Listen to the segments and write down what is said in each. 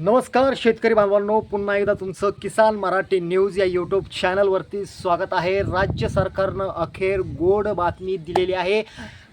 नमस्कार शेतकरी बांधवांनो, पुन्हा एकदा तुमचं किसान मराठी न्यूज या यूट्यूब चॅनलवरती स्वागत आहे। राज्य सरकारनं अखेर गोड बातमी दिलेली आहे।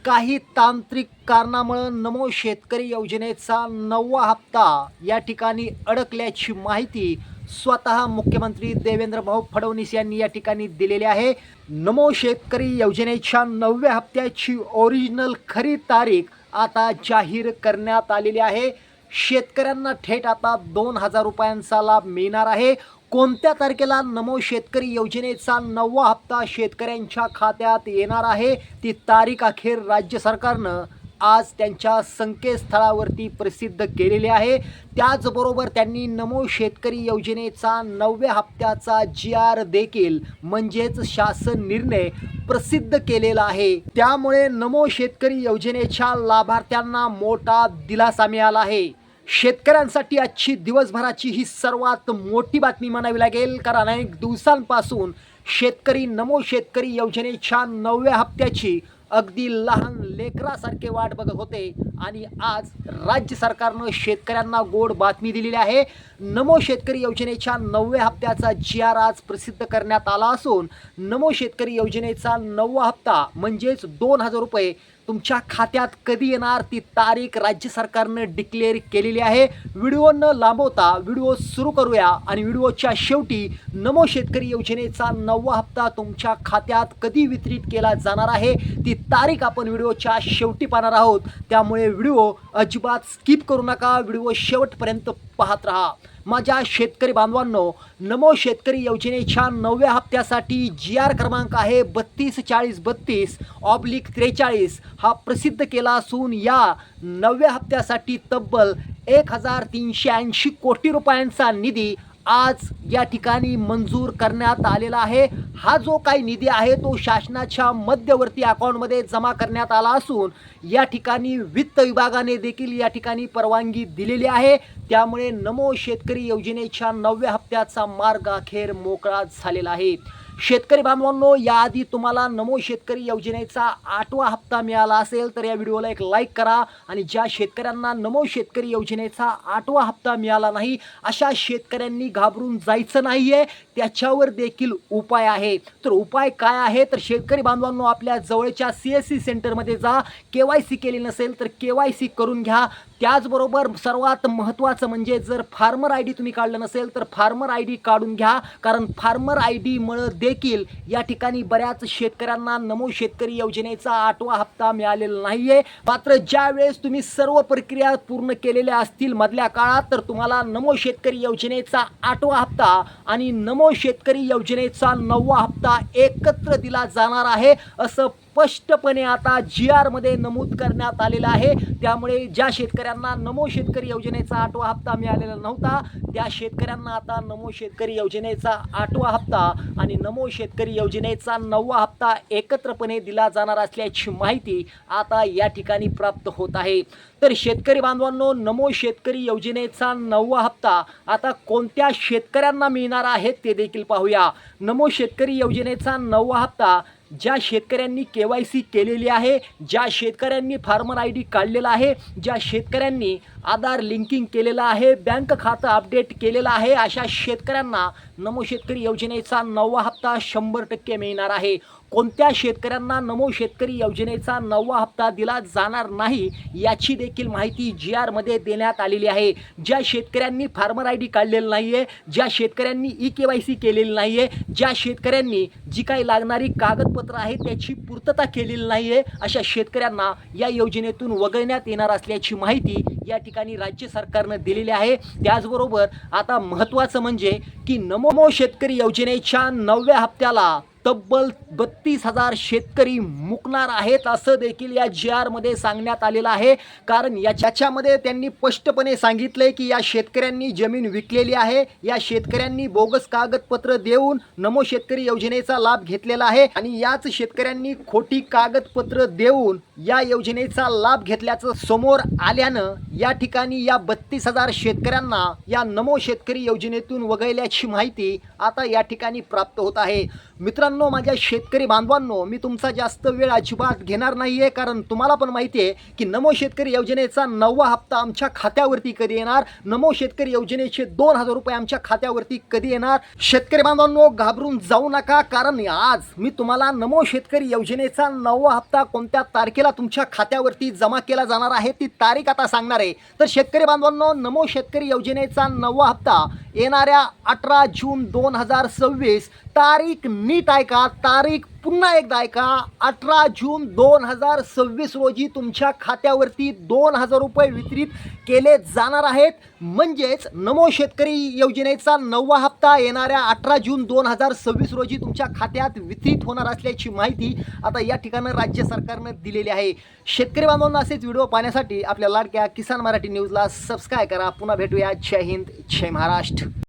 काही तांत्रिक कारणामुळे नमो शेतकरी योजनेचा 9वा हप्ता या ठिकाणी अडकल्याची माहिती स्वतः मुख्यमंत्री देवेंद्र भाऊ फडणवीस यांनी या ठिकाणी दिलेली आहे। नमो शेतकरी योजनेच्या 9व्या हप्त्याची ओरिजिनल खरी तारीख आता जाहीर करण्यात आलेली आहे। शेतकऱ्यांना थेट आता 2000 रुपयांचा लाभ मिळणार आहे। कोणत्या तारखेला नमो शेतकरी योजनेचा 9वा हप्ता शेतकऱ्यांच्या खात्यात येणार आहे ती तारीख अखेर राज्य सरकारनं आज त्यांच्या संकेतस्थळावरती प्रसिद्ध केलेली आहे। त्याचबरोबर त्यांनी नमो शेतकरी योजनेचा 9व्या हप्त्याचा GR देखील म्हणजेच शासन निर्णय प्रसिद्ध केलेला आहे। त्यामुळे नमो शेतकरी योजनेच्या लाभार्थ्यांना मोठा दिलासा मिळाला आहे। शेतकऱ्यांसाठी आजची दिवसभराची ही सर्वात मोठी बातमी म्हणावी लागेल, कारण अनेक दिवसांपासून शेतकरी नमो शेतकरी योजनेच्या 9व्या हप्त्याची अगदी लहान लेकरासारखे वाट बघत होते आणि आज राज्य सरकारनं शेतकऱ्यांना गोड बातमी दिलेली आहे। नमो शेतकरी योजनेच्या 9व्या हप्त्याचा GR आज प्रसिद्ध करण्यात आला असून नमो शेतकरी योजनेचा 9वा हप्ता म्हणजेच 2000 रुपये तुमच्या खात्यात कधी येणार ती तारीख राज्य सरकारनं डिक्लेअर केलेली आहे। व्हिडिओ न लांबवता व्हिडिओ सुरू करूया आणि व्हिडिओच्या शेवटी नमो शेतकरी योजनेचा 9वा हप्ता तुमच्या खात्यात कधी वितरित केला जाणार आहे ती तारीख आपण व्हिडिओच्या शेवटी पाहणार आहोत। त्यामुळे व्हिडिओ अजिबात स्किप करू नका, व्हिडिओ शेवटपर्यंत पाहत रहा। माझ्या शेतकरी बांधवांनो, नमो शेतकरी योजनेच्या 9व्या हप्त्यासाठी GR क्रमांक आहे 324032/43 हा प्रसिद्ध केला असून या 9व्या हप्त्यासाठी तब्बल 1380 कोटी रुपयांचा निधी आज या ठिकाणी मंजूर करण्यात आलेला आहे। हा जो काही निधी आहे तो शासनाच्या मध्यवर्ती अकाउंटमध्ये जमा करण्यात आला असून या ठिकाणी वित्त विभागाने देखील या ठिकाणी परवानगी दिलेली आहे। त्यामुळे नमो शेतकरी योजनेच्या 9व्या हप्त्याचा मार्ग अखेर मोकळा झालेला आहे। शेतकरी बांधवांनो, याआधी तुम्हाला नमो शेतकरी योजनेचा 8वा हप्ता मिळाला असेल तर या व्हिडिओला एक लाईक करा आणि ज्या शेतकऱ्यांना नमो शेतकरी योजनेचा 8वा हप्ता मिळाला नाही अशा शेतकऱ्यांनी घाबरून जायचं नाहीये, त्याच्यावर देखील उपाय आहे। तर उपाय काय आहे तर शेतकरी बांधवांनो, आपल्या जवळच्या CSC सेंटरमध्ये जा, KYC केली नसेल तर KYC करून घ्या। त्याचबरोबर सर्वात महत्त्वाचं म्हणजे जर फार्मर ID तुम्ही काढलं नसेल तर फार्मर ID काढून घ्या, कारण फार्मर ID मुळे देखील या ठिकाणी बऱ्याच शेतकऱ्यांना नमो शेतकरी योजनेचा 8वा हप्ता मिळालेला नाहीये। मात्र ज्या वेळेस तुम्ही सर्व प्रक्रिया पूर्ण केलेल्या असतील मधल्या काळात तर तुम्हाला नमो शेतकरी योजनेचा 8वा हप्ता आणि नमो शेतकरी योजनेचा 9वा हप्ता एकत्र दिला जाणार आहे असं स्पष्टपणे आता GR मध्ये नमूद करण्यात आलेलं आहे। त्यामुळे ज्या शेतकऱ्यांना नमो शेतकरी योजनेचा 8वा हप्ता मिळालेला नव्हता त्या शेतकऱ्यांना आता नमो शेतकरी योजनेचा 8वा हप्ता आणि नमो शेतकरी योजनेचा 9वा हप्ता एकत्रपणे दिला जाणार असल्याची माहिती आता या ठिकाणी प्राप्त होत आहे। तर शेतकरी बांधवांनो, नमो शेतकरी योजनेचा 9वा हप्ता आता कोणत्या शेतकऱ्यांना मिळणार आहे ते देखील पाहूया। नमो शेतकरी योजनेचा 9वा हप्ता ज्या शेतकऱ्यांनी KYC केलेली आहे, ज्या शेतकऱ्यांनी फार्मर ID काढलेला आहे, ज्या शेतकऱ्यांनी आधार लिंकिंग केलेलं आहे, बँक खातं अपडेट केलेलं आहे अशा शेतकऱ्यांना नमो शेतकरी योजनेचा 9वा हप्ता 100% मिळणार आहे। कोणत्या शेतकऱ्यांना नमो शेतकरी योजनेचा 9वा हप्ता दिला जाणार नाही याची देखील माहिती GR मध्ये देण्यात आलेली आहे। ज्या शेतकऱ्यांनी फार्मर ID काढलेलं नाहीये, ज्या शेतकऱ्यांनी EKYC केलेली नाहीये, ज्या शेतकऱ्यांनी जी काही लागणारी कागदपत्र आहेत त्याची पूर्तता केलेली नाहीये अशा शेतकऱ्यांना या योजनेतून वगळण्यात येणार असल्याची माहिती या ठिकाणी राज्य सरकारनं दिलेली आहे। त्याचबरोबर आता महत्त्वाचं म्हणजे की नमो शेतकरी योजनेच्या 9व्या हप्त्याला तब्बल 32,000 शेतकरी मुकणार आहेत असं देखील या GR मध्ये सांगण्यात आलेलं आहे। कारण याच्यामध्ये त्यांनी स्पष्टपणे सांगितलंय की या शेतकऱ्यांनी जमीन विकलेली आहे, या शेतकऱ्यांनी बोगस कागदपत्र देऊन नमो शेतकरी योजनेचा लाभ घेतलेला आहे आणि याच शेतकऱ्यांनी खोटी कागदपत्र देऊन या योजनेचा लाभ घेतल्याचं समोर आल्यानं या ठिकाणी या 32,000 शेतकऱ्यांना या नमो शेतकरी योजनेतून वगळल्याची माहिती आता या ठिकाणी प्राप्त होत आहे। मित्रांनो, माझ्या शेतकरी बांधवांनो, मी तुमचा जास्त वेळ अजिबात घेणार नाही आहे, कारण तुम्हाला पण माहिती आहे की नमो शेतकरी योजनेचा 9वा हप्ता आमच्या खात्यावरती कधी येणार, नमो शेतकरी योजनेचे 2,000 रुपये आमच्या खात्यावरती कधी येणार. शेतकरी बांधवांनो, घाबरून जाऊ नका, कारण आज मी तुम्हाला नमो शेतकरी योजनेचा 9वा हप्ता कोणत्या तारखेला तुमच्या खात्यावरती जमा केला जाणार आहे ती तारीख आता सांगणार आहे. तर शेतकरी बांधवांनो, नमो शेतकरी योजनेचा 9वा हप्ता येणाऱ्या 18 जून 2026 तारीख नीट ऐका, तारीख पुन्हा एकदा ऐका. 18 जून 2026 रोजी तुमच्या खात्यावरती 2,000 रुपये वितरित केले जाणार आहेत. म्हणजेच नमो शेतकरी योजनेचा 9वा हप्ता येणाऱ्या 18 जून 2026 रोजी तुमच्या खात्यात वितरित होणार असल्याची माहिती आता या ठिकाणी राज्य सरकारनं दिलेली आहे. शेतकरी बांधवांना असेच व्हिडिओ पाहण्यासाठी आपल्या लाडक्या किसान मराठी न्यूजला सबस्क्राईब करा. पुन्हा भेटूया. जय हिंद, जय महाराष्ट्र.